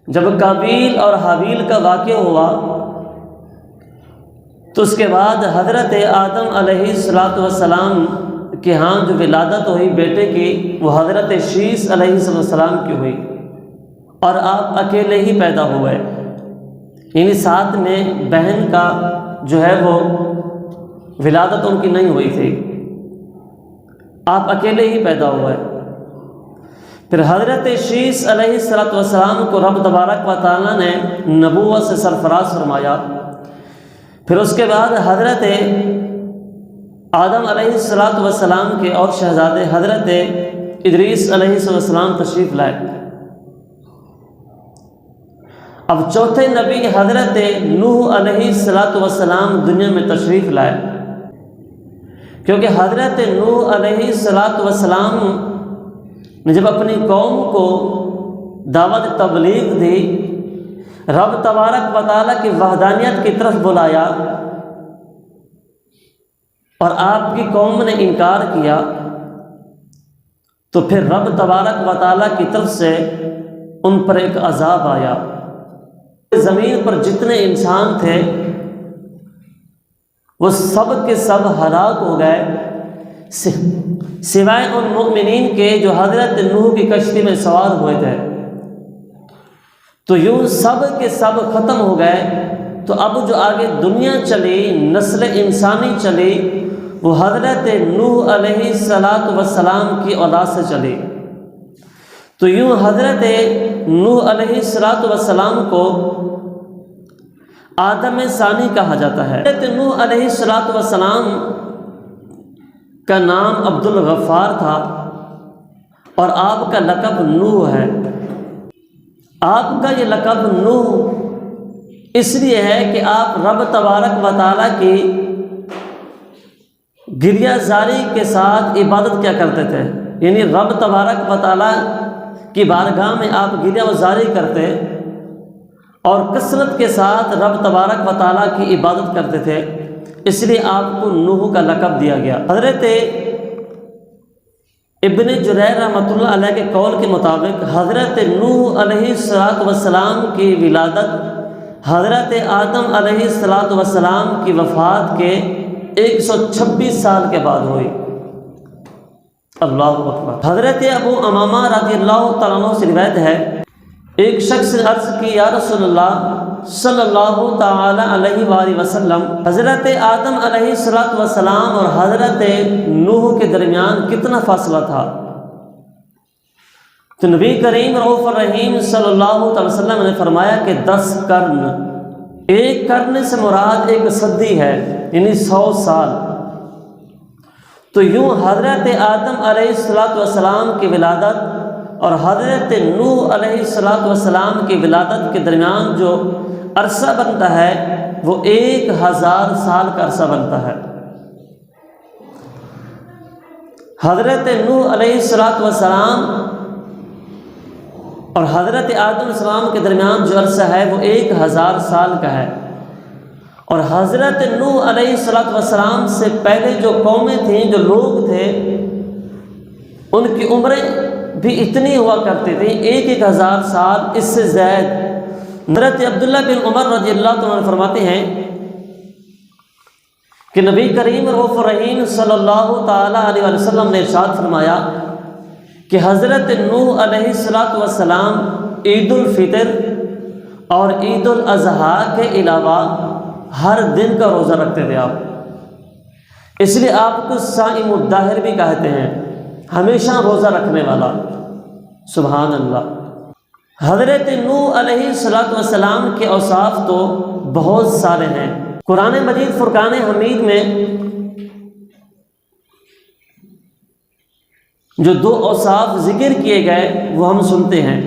جب قابیل اور حابیل کا واقعہ ہوا تو اس کے بعد حضرت آدم علیہ السلام کے ہاں جو ولادت ہوئی بیٹے کی وہ حضرت شیس علیہ السلام کی ہوئی، اور آپ اکیلے ہی پیدا ہوئے، یعنی ساتھ میں بہن کا جو ہے وہ ولادت ان کی نہیں ہوئی تھی، آپ اکیلے ہی پیدا ہوئے۔ پھر حضرت شیس علیہ السلام کو رب تبارک و تعالیٰ نے نبوت سے سرفراز فرمایا۔ پھر اس کے بعد حضرت آدم علیہ السلام کے اور شہزادے حضرت ادریس علیہ السلام تشریف لائے۔ اب چوتھے نبی حضرت نوح علیہ السلام دنیا میں تشریف لائے، کیونکہ حضرت نوح علیہ السلام نے جب اپنی قوم کو دعوت تبلیغ دی، رب تبارک و تعالیٰ کی وحدانیت کی طرف بلایا، اور آپ کی قوم نے انکار کیا، تو پھر رب تبارک و تعالیٰ کی طرف سے ان پر ایک عذاب آیا۔ زمین پر جتنے انسان تھے وہ سب کے سب ہلاک ہو گئے، سوائے ان مومنین کے جو حضرت نوح کی کشتی میں سوار ہوئے تھے۔ تو یوں سب کے سب ختم ہو گئے۔ تو اب جو آگے دنیا چلی، نسل انسانی چلی، وہ حضرت نوح علیہ السلام کی اولاد سے چلی۔ تو یوں حضرت نوح علیہ السلام کو آدم ثانی کہا جاتا ہے۔ حضرت نوح علیہ السلام کا نام عبد الغفار تھا، اور آپ کا لقب نوح ہے۔ آپ کا یہ لقب نوح اس لیے ہے کہ آپ رب تبارک و تعالیٰ کی گریہ زاری کے ساتھ عبادت کیا کرتے تھے، یعنی رب تبارک و تعالیٰ کی بارگاہ میں آپ گریہ زاری کرتے اور کثرت کے ساتھ رب تبارک و تعالیٰ کی عبادت کرتے تھے، اس لیے آپ کو نوح کا لقب دیا گیا۔ حضرت ابن جریر رحمۃ اللہ علیہ کے قول کے مطابق حضرت نوح علیہ السلام کی ولادت حضرت آدم علیہ السلام کی وفات کے 126 سال کے بعد ہوئی۔ اللہ اکبر۔ حضرت ابو امامہ رضی اللہ تعالیٰ عنہ سے روایت ہے، ایک شخص نے عرض کی، یا رسول اللہ صلی اللہ تعالی علیہ وآلہ وسلم، حضرت آدم علیہ السلام اور حضرت نوح کے درمیان کتنا فاصلہ تھا؟ تو نبی کریم رؤوف الرحیم صلی اللہ علیہ وسلم نے فرمایا کہ 10 قرن، ایک قرن سے مراد ایک صدی ہے، یعنی 100 سال۔ تو یوں حضرت آدم علیہ السلام کی ولادت اور حضرت نوح علیہ السلام کی ولادت کے درمیان جو عرصہ بنتا ہے وہ 1000 سال کا عرصہ بنتا ہے۔ حضرت نوح علیہ السلام اور حضرت آدم علیہ السلام کے درمیان جو عرصہ ہے وہ 1000 سال کا ہے، اور حضرت نوح علیہ السلام سے پہلے جو قومیں تھیں، جو لوگ تھے، ان کی عمریں بھی اتنی ہوا کرتی تھیں، 1000 سال، اس سے زائد۔ حضرت عبداللہ بن عمر رضی اللہ عنہ فرماتے ہیں کہ نبی کریم رؤوف الرحیم صلی اللہ تعالی علیہ وسلم نے ارشاد فرمایا کہ حضرت نوح علیہ السلام عید الفطر اور عید الاضحیٰ کے علاوہ ہر دن کا روزہ رکھتے تھے آپ، اس لیے آپ کو صائم الدہر بھی کہتے ہیں، ہمیشہ روزہ رکھنے والا۔ سبحان اللہ۔ حضرت نوح علیہ السلام کے اوصاف تو بہت سارے ہیں۔ قرآن مجید فرقان حمید میں جو 2 اوصاف ذکر کیے گئے وہ ہم سنتے ہیں۔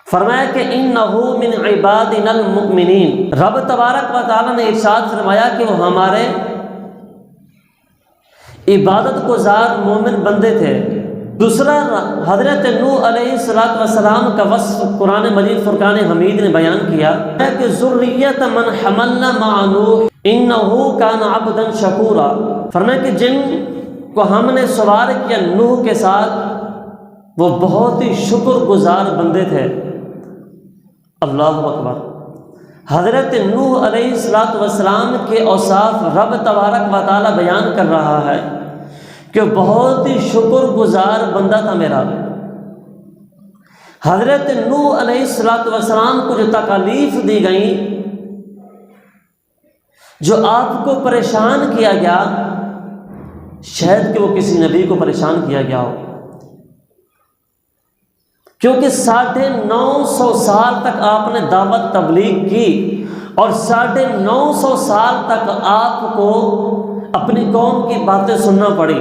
فرمایا کہ انہ من عبادنا المؤمنین، رب تبارک و تعالیٰ نے ارشاد فرمایا کہ وہ ہمارے عبادت گزار مومن بندے تھے۔ دوسرا، حضرت نوح علیہ السلام کا وصف قرآن مجید فرقان حمید نے بیان کیا ہے کہ ذریۃ من حملنا مع نوح انہ کان عبدا شکورا، فرمایا کہ جن کو ہم نے سوار کیا نوح کے ساتھ وہ بہت ہی شکر گزار بندے تھے۔ اللہ اکبر۔ حضرت نوح علیہ السلام کے اوصاف رب تبارک و تعالی بیان کر رہا ہے کہ بہت ہی شکر گزار بندہ تھا میرا۔ حضرت نوح علیہ السلام کو جو تکالیف دی گئیں، جو آپ کو پریشان کیا گیا، شاید کہ وہ کسی نبی کو پریشان کیا گیا ہو، کیونکہ 950 سال تک آپ نے دعوت تبلیغ کی اور 950 سال تک آپ کو اپنی قوم کی باتیں سننا پڑی۔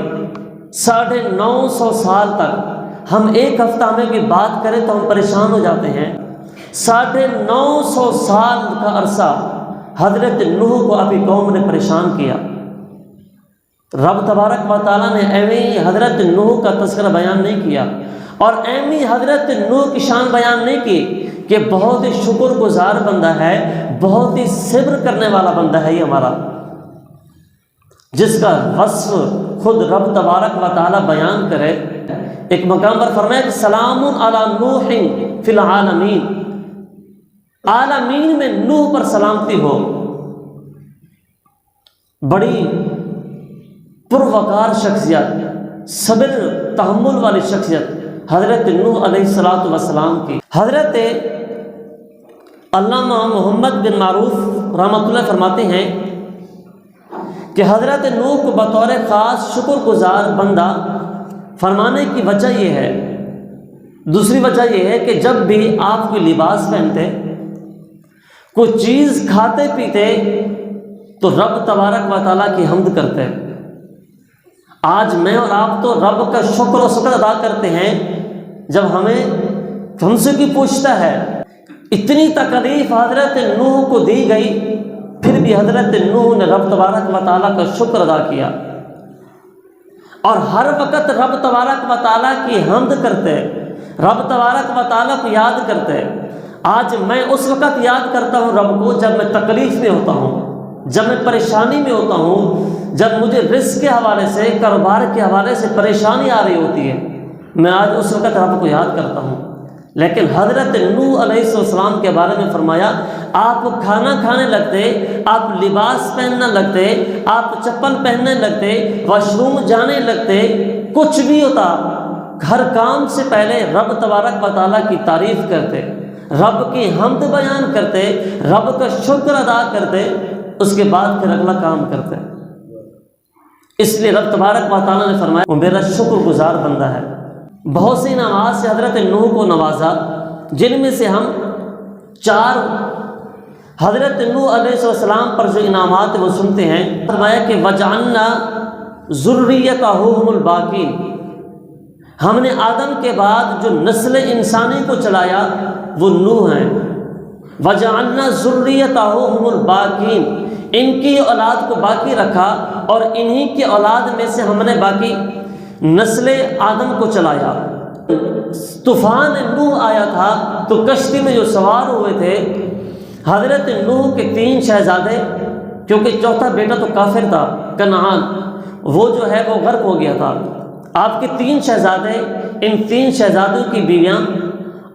950 سال تک ہم ایک ہفتہ میں کی بات کریں تو ہم پریشان ہو جاتے ہیں۔ 950 سال کا عرصہ حضرت نوح کو اپنی قوم نے پریشان کیا۔ رب تبارک و تعالیٰ نے ایویں حضرت نوح کا تذکرہ بیان نہیں کیا اور ایویں حضرت نوح کی شان بیان نہیں کی کہ بہت ہی شکر گزار بندہ ہے، بہت ہی صبر کرنے والا بندہ ہے یہ ہمارا، جس کا وصف خود رب تبارک و تعالیٰ بیان کرے۔ ایک مقام پر فرمایا کہ سلام علی نوح فی العالمین، عالمین میں نوح پر سلامتی ہو۔ بڑی پروقار شخصیت، صبر تحمل والی شخصیت حضرت نوح علیہ السلام کی۔ حضرت علامہ محمد بن معروف رحمۃ اللہ فرماتے ہیں کہ حضرت نوح کو بطور خاص شکر گزار بندہ فرمانے کی وجہ یہ ہے، دوسری وجہ یہ ہے کہ جب بھی آپ کوئی لباس پہنتے، کوئی چیز کھاتے پیتے تو رب تبارک و تعالیٰ کی حمد کرتے۔ آج میں اور آپ تو رب کا شکر و شکر ادا کرتے ہیں جب ہم سے کوئی پوچھتا ہے۔ اتنی تکلیف حضرت نوح کو دی گئی، پھر بھی حضرت نوح نے رب تبارک و تعالیٰ کا شکر ادا کیا اور ہر وقت رب تبارک و تعالیٰ کی حمد کرتے، رب تبارک و تعالیٰ کو یاد کرتے۔ آج میں اس وقت یاد کرتا ہوں رب کو جب میں تکلیف میں ہوتا ہوں، جب میں پریشانی میں ہوتا ہوں، جب مجھے رزق کے حوالے سے، کاروبار کے حوالے سے پریشانی آ رہی ہوتی ہے، میں آج اس وقت رب کو یاد کرتا ہوں۔ لیکن حضرت نوح علیہ السلام کے بارے میں فرمایا، آپ کھانا کھانے لگتے، آپ لباس پہننا لگتے، آپ چپل پہننے لگتے، واش روم جانے لگتے، کچھ بھی ہوتا، ہر کام سے پہلے رب تبارک و تعالیٰ کی تعریف کرتے، رب کی حمد بیان کرتے، رب کا شکر ادا کرتے، اس کے بعد پھر اگلا کام کرتے۔ اس لیے رب تبارک و تعالیٰ نے فرمایا وہ میرا شکر گزار بندہ ہے۔ بہت سی انعامات سے حضرت نوح کو نوازا، جن میں سے ہم 4 حضرت نوح علیہ السلام پر جو انعامات وہ سنتے ہیں۔ فرمایا کہ وجعلنا ذریتہم الباقین، ہم نے آدم کے بعد جو نسل انسانی کو چلایا وہ نوح ہیں۔ وجعلنا ذریتہم الباقین، ان کی اولاد کو باقی رکھا اور انہی کی اولاد میں سے ہم نے باقی نسل آدم کو چلایا۔ طوفان نوح آیا تھا تو کشتی میں جو سوار ہوئے تھے حضرت نوح کے 3 شہزادے، کیونکہ چوتھا بیٹا تو کافر تھا کنعان، وہ جو ہے وہ غرق ہو گیا تھا۔ آپ کے 3 شہزادے، ان 3 شہزادوں کی بیویاں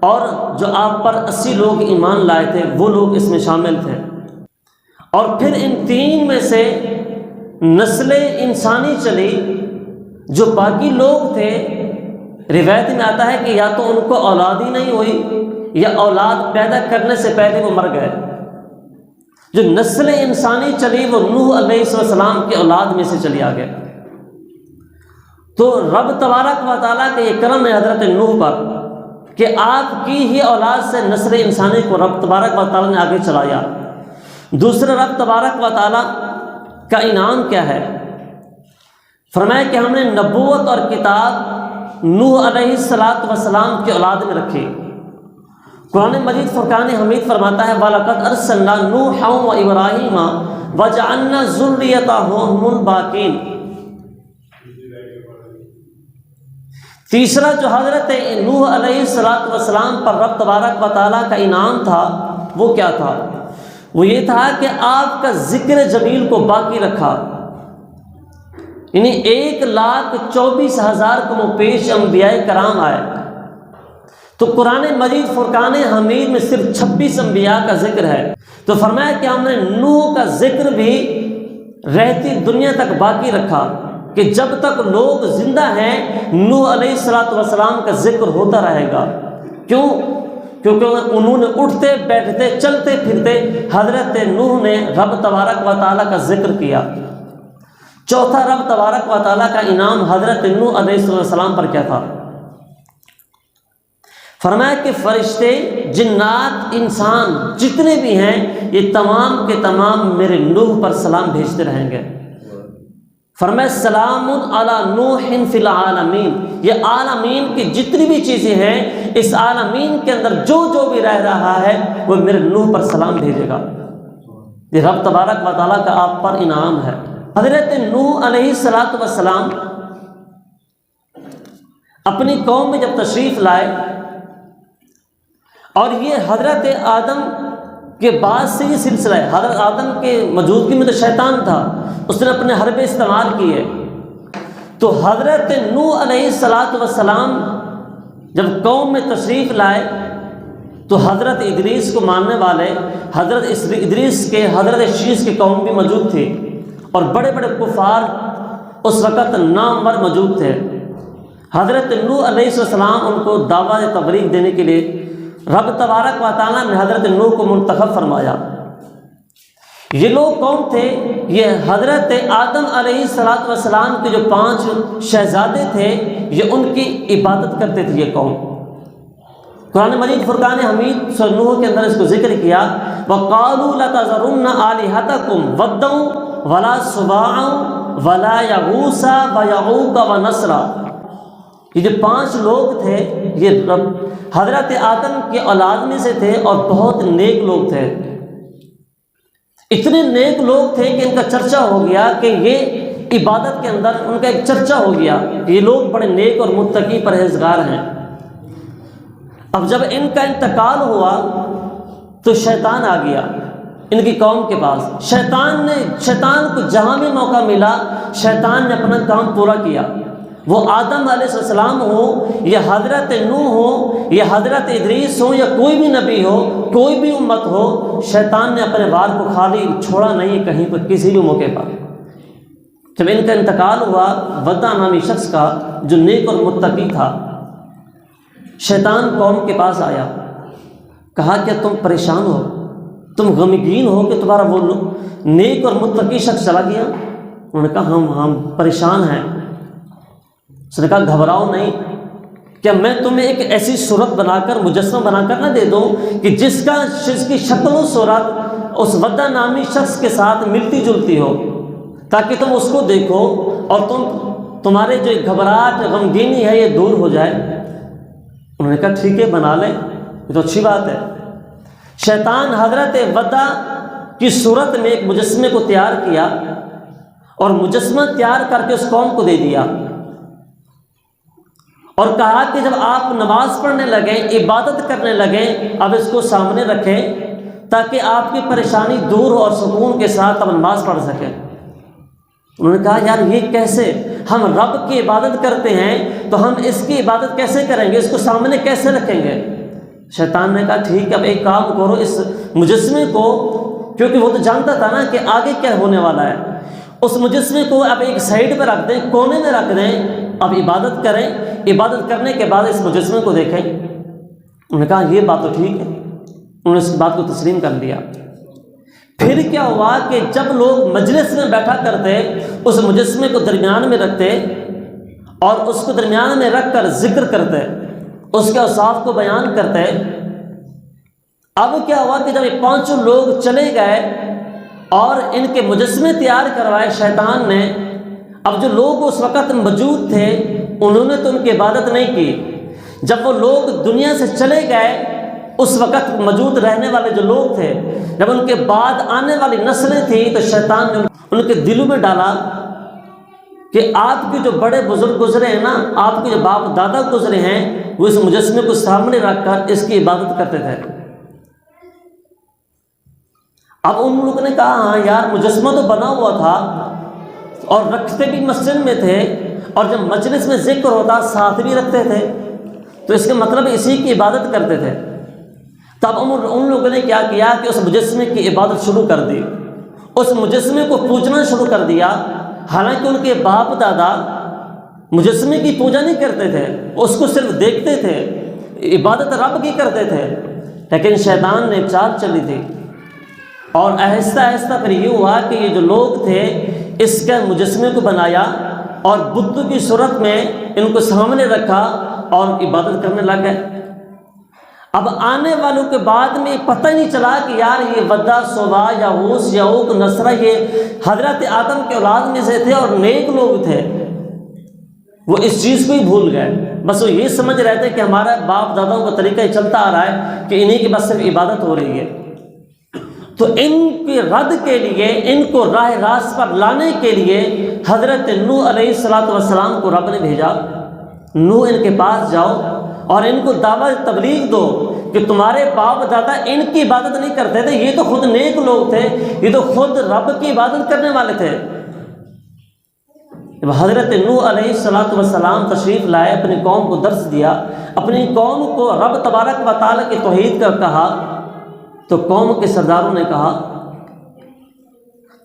اور جو آپ پر 80 لوگ ایمان لائے تھے وہ لوگ اس میں شامل تھے۔ اور پھر ان 3 میں سے نسل انسانی چلی، جو باقی لوگ تھے روایت میں آتا ہے کہ یا تو ان کو اولاد ہی نہیں ہوئی یا اولاد پیدا کرنے سے پہلے وہ مر گئے۔ جو نسل انسانی چلی وہ نوح علیہ السلام کی اولاد میں سے چلی آگے۔ تو رب تبارک و تعالیٰ کا یہ کرم ہے حضرت نوح پر کہ آپ کی ہی اولاد سے نسل انسانی کو رب تبارک و تعالیٰ نے آگے چلایا۔ دوسرا رب تبارک و تعالیٰ کا انعام کیا ہے؟ فرمایا کہ ہم نے نبوت اور کتاب نوح علیہ السلام کی اولاد میں رکھی۔ قرآن مجید فرقان حمید فرماتا ہے وَلَقَدْ أَرْسَلْنَا نُوحًا وَإِبْرَاهِيمَ وَجَعَلْنَا ذُرِّيَّتَهُمُ الْبَاقِينَ۔ تیسرا جو حضرت نوح علیہ السلام پر رب تبارک و تعالیٰ کا انعام تھا وہ کیا تھا؟ وہ یہ تھا کہ آپ کا ذکر جمیل کو باقی رکھا، یعنی 1,24,000 کم و پیش انبیاء کرام آئے، تو قرآن مجید فرقان حمید میں صرف 26 انبیاء کا ذکر ہے، تو فرمایا کہ ہم نے نوح کا ذکر بھی رہتی دنیا تک باقی رکھا، کہ جب تک لوگ زندہ ہیں نوح علیہ السلام کا ذکر ہوتا رہے گا۔ کیوں؟ کیونکہ انہوں نے اٹھتے بیٹھتے چلتے پھرتے حضرت نوح نے رب تبارک و تعالیٰ کا ذکر کیا۔ چوتھا، رب تبارک و تعالیٰ کا انعام حضرت نوح علیہ السلام پر کیا تھا؟ فرمایا کہ فرشتے، جنات، انسان جتنے بھی ہیں یہ تمام کے تمام میرے نوح پر سلام بھیجتے رہیں گے۔ فرمایا سلام علی نوح فی العالمین، یہ عالمین کی جتنی بھی چیزیں ہیں اس عالمین کے اندر جو بھی رہ رہا ہے وہ میرے نوح پر سلام بھیجے گا۔ یہ رب تبارک و تعالیٰ کا آپ پر انعام ہے۔ حضرت نوح علیہ السلام اپنی قوم میں جب تشریف لائے، اور یہ حضرت آدم کے بعد سے یہ سلسلہ ہے۔ حضرت آدم کے موجودگی میں تو شیطان تھا، اس نے اپنے حربے استعمال کیے، تو حضرت نوح علیہ السلام جب قوم میں تشریف لائے تو حضرت ادریس کو ماننے والے حضرت ادریس کے حضرت شیس کی قوم بھی موجود تھی، اور بڑے بڑے کفار اس وقت نامور موجود تھے۔ حضرت نوح علیہ السلام ان کو دعوت تبلیغ دینے کے لیے رب تبارک و تعالیٰ نے حضرت نوح کو منتخب فرمایا۔ یہ لوگ کون تھے؟ یہ حضرت آدم علیہ السلام کے جو 5 شہزادے تھے، یہ ان کی عبادت کرتے تھے یہ قوم۔ قرآن مجید فرقان حمید سورہ نوح کے اندر اس کو ذکر کیا، وَقَالُوا لَتَذَرُنَّ آلِهَتَكُمْ وَدًّا وَلَا سُوَاعًا وَلَا يَغُوثَ وَيَعُوقَ وَنَسْرًا۔ یہ جو 5 لوگ تھے یہ حضرت آدم کے اولاد میں سے تھے اور بہت نیک لوگ تھے۔ اتنے نیک لوگ تھے کہ ان کا چرچا ہو گیا، کہ یہ عبادت کے اندر ان کا ایک چرچا ہو گیا کہ یہ لوگ بڑے نیک اور متقی پرہیزگار ہیں۔ اب جب ان کا انتقال ہوا تو شیطان آ گیا ان کی قوم کے پاس۔ شیطان کو جہاں بھی موقع ملا شیطان نے اپنا کام پورا کیا۔ وہ آدم علیہ السلام ہو یا حضرت نوح ہو یا حضرت ادریس ہو یا کوئی بھی نبی ہو، کوئی بھی امت ہو، شیطان نے اپنے وار کو خالی چھوڑا نہیں کہیں پر کسی بھی موقع پر۔ جب ان کا انتقال ہوا ودا نامی شخص کا جو نیک اور متقی تھا، شیطان قوم کے پاس آیا، کہا کہ تم پریشان ہو، تم غمگین ہو کہ تمہارا وہ نیک اور متقی شخص چلا گیا؟ انہوں نے کہا ہم پریشان ہیں۔ اس نے کہا گھبراؤ نہیں، کیا میں تمہیں ایک ایسی صورت بنا کر مجسمہ بنا کر نہ دے دوں کہ جس کی شکل و صورت اس ودا نامی شخص کے ساتھ ملتی جلتی ہو، تاکہ تم اس کو دیکھو اور تمہارے جو گھبراہٹ غمگینی ہے یہ دور ہو جائے۔ انہوں نے کہا ٹھیک ہے بنا لیں، یہ تو اچھی بات ہے۔ شیطان حضرت ودا کی صورت میں ایک مجسمے کو تیار کیا اور مجسمہ تیار کر کے اس قوم کو دے دیا، اور کہا کہ جب آپ نماز پڑھنے لگیں، عبادت کرنے لگیں، اب اس کو سامنے رکھیں تاکہ آپ کی پریشانی دور ہو اور سکون کے ساتھ اب نماز پڑھ سکیں۔ انہوں نے کہا یار یہ کیسے، ہم رب کی عبادت کرتے ہیں تو ہم اس کی عبادت کیسے کریں گے، اس کو سامنے کیسے رکھیں گے؟ شیطان نے کہا ٹھیک ہے اب ایک کام کرو، اس مجسمے کو، کیونکہ وہ تو جانتا تھا نا کہ آگے کیا ہونے والا ہے، اس مجسمے کو اب ایک سائڈ پہ رکھ دیں، کونے میں رکھ دیں، اب عبادت کریں، عبادت کرنے کے بعد اس مجسمے کو دیکھیں۔ انہوں نے کہا یہ بات تو ٹھیک ہے، انہوں نے اس بات کو تسلیم کر لیا۔ پھر کیا ہوا کہ جب لوگ مجلس میں بیٹھا کرتے اس مجسمے کو درمیان میں رکھتے اور اس کو درمیان میں رکھ کر ذکر کرتے، اس کے اوصاف کو بیان کرتے۔ اب کیا ہوا کہ جب یہ 5 لوگ چلے گئے اور ان کے مجسمے تیار کروائے شیطان نے، اب جو لوگ اس وقت موجود تھے انہوں نے تو ان کی عبادت نہیں کی۔ جب وہ لوگ دنیا سے چلے گئے اس وقت موجود رہنے والے جو لوگ تھے، جب ان کے بعد آنے والی نسلیں تھیں تو شیطان نے ان کے دلوں میں ڈالا کہ آپ کے جو بڑے بزرگ گزرے ہیں نا، آپ کے جو باپ دادا گزرے ہیں، وہ اس مجسمے کو سامنے رکھ کر اس کی عبادت کرتے تھے۔ اب ان لوگوں نے کہا ہاں یار مجسمہ تو بنا ہوا تھا اور رکھتے بھی مسجد میں تھے، اور جب مجلس میں ذکر ہوتا ساتھ بھی رکھتے تھے، تو اس کا مطلب اسی کی عبادت کرتے تھے۔ تب ان لوگوں نے کیا کیا کہ اس مجسمے کی عبادت شروع کر دی، اس مجسمے کو پوجنا شروع کر دیا، حالانکہ ان کے باپ دادا مجسمے کی پوجا نہیں کرتے تھے، اس کو صرف دیکھتے تھے، عبادت رب کی کرتے تھے۔ لیکن شیطان نے چال چلی تھی، اور آہستہ آہستہ پھر یہ ہوا کہ یہ جو لوگ تھے اس کے مجسمے کو بنایا اور بت کی صورت میں ان کو سامنے رکھا اور عبادت کرنے لگ گئے۔ اب آنے والوں کے بعد میں پتہ نہیں چلا کہ یار یہ ودہ، سوا، یعوس، یعوق، نصرہ یہ حضرت آدم کے اولاد میں سے تھے اور نیک لوگ تھے، وہ اس چیز کو ہی بھول گئے۔ بس وہ یہ سمجھ رہے تھے کہ ہمارا باپ داداؤں کا طریقہ ہی چلتا آ رہا ہے کہ انہی کی بس صرف عبادت ہو رہی ہے۔ تو ان کے رد کے لیے، ان کو راہ راست پر لانے کے لیے حضرت نوح علیہ السلام کو رب نے بھیجا، نوح ان کے پاس جاؤ اور ان کو دعوت تبلیغ دو کہ تمہارے باپ دادا ان کی عبادت نہیں کرتے تھے، یہ تو خود نیک لوگ تھے، یہ تو خود رب کی عبادت کرنے والے تھے۔ جب حضرت نوح علیہ السلام تشریف لائے، اپنی قوم کو درس دیا، اپنی قوم کو رب تبارک و تعالیٰ کی توحید کا کہا، تو قوم کے سرداروں نے کہا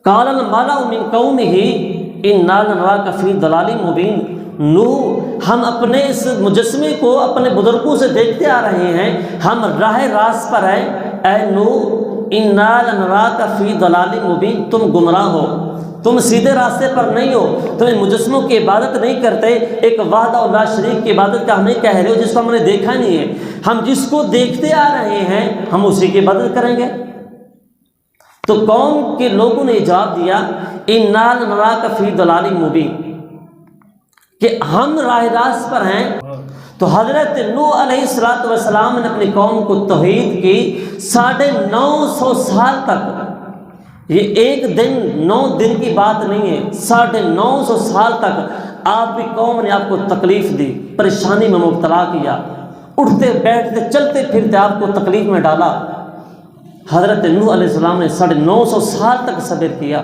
قال الملأ من قومه انا لنراک فی ضلال مبین، نوح ہم اپنے اس مجسمے کو اپنے بزرگوں سے دیکھتے آ رہے ہیں، ہم راہ راست پر ہیں، اے نوح انا لنراک فی ضلال مبین، تم گمراہ ہو، تم سیدھے راستے پر نہیں ہو، تم مجسموں کی عبادت نہیں کرتے، ایک وحدہ اللہ شریک کی عبادت کا ہم نہیں کہہ رہے ہو جس کو ہم نے دیکھا نہیں ہے، ہم جس کو دیکھتے آ رہے ہیں ہم اسی کی عبادت کریں گے۔ تو قوم کے لوگوں نے جواب دیا انا لنراک فی ضلال مبین، کہ ہم راہ راست پر ہیں۔ تو حضرت نوح علیہ السلام نے اپنی قوم کو توحید کی 950 سال تک، یہ ایک دن 9 دن کی بات نہیں ہے، 950 سال تک آپ کی قوم نے آپ کو تکلیف دی، پریشانی میں مبتلا کیا، اٹھتے بیٹھتے چلتے پھرتے آپ کو تکلیف میں ڈالا۔ حضرت نوح علیہ السلام نے 950 سال تک صبر کیا۔